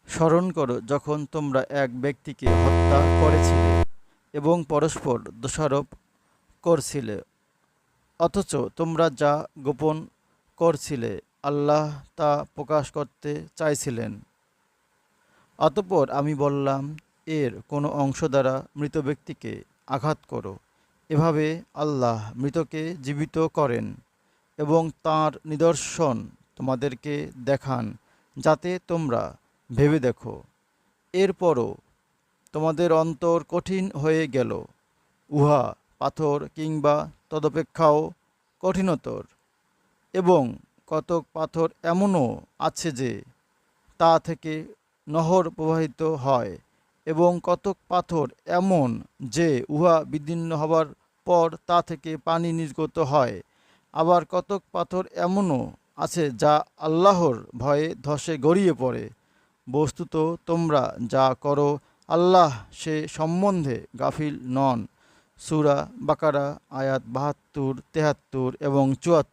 স্মরণ করো যখন তোমরা এক ব্যক্তিকে হত্যা করেছিলে এবং পরস্পর দোষারোপ করছিলে, অথচ তোমরা যা গোপন করছিলে আল্লাহ তা প্রকাশ করতে চাইছিলেন। অতঃপর আমি বললাম, এর কোনো অংশ দ্বারা মৃত ব্যক্তিকে আঘাত করো। এভাবে আল্লাহ মৃতকে জীবিত করেন এবং তাঁর নিদর্শন তোমাদেরকে দেখান, যাতে তোমরা ভেবে দেখো। এরপরও তোমাদের অন্তর কঠিন হয়ে গেল, উহা পাথর কিংবা তদপেক্ষাও কঠিনতর। এবং কতক পাথর এমনও আছে যে তা থেকে নহর প্রবাহিত হয়, এবং কতক পাথর এমন যে উহা বিদীর্ণ হবার পর তা থেকে পানি নির্গত হয়। আবার কতক পাথর এমনও আছে যা আল্লাহর ভয়ে ধসে গড়িয়ে পড়ে। বস্তুত তোমরা যা করো আল্লাহ সে সম্বন্ধে গাফিল নন। সূরা বাকারা আয়াত ৭২, ৭৩ এবং ৭৪।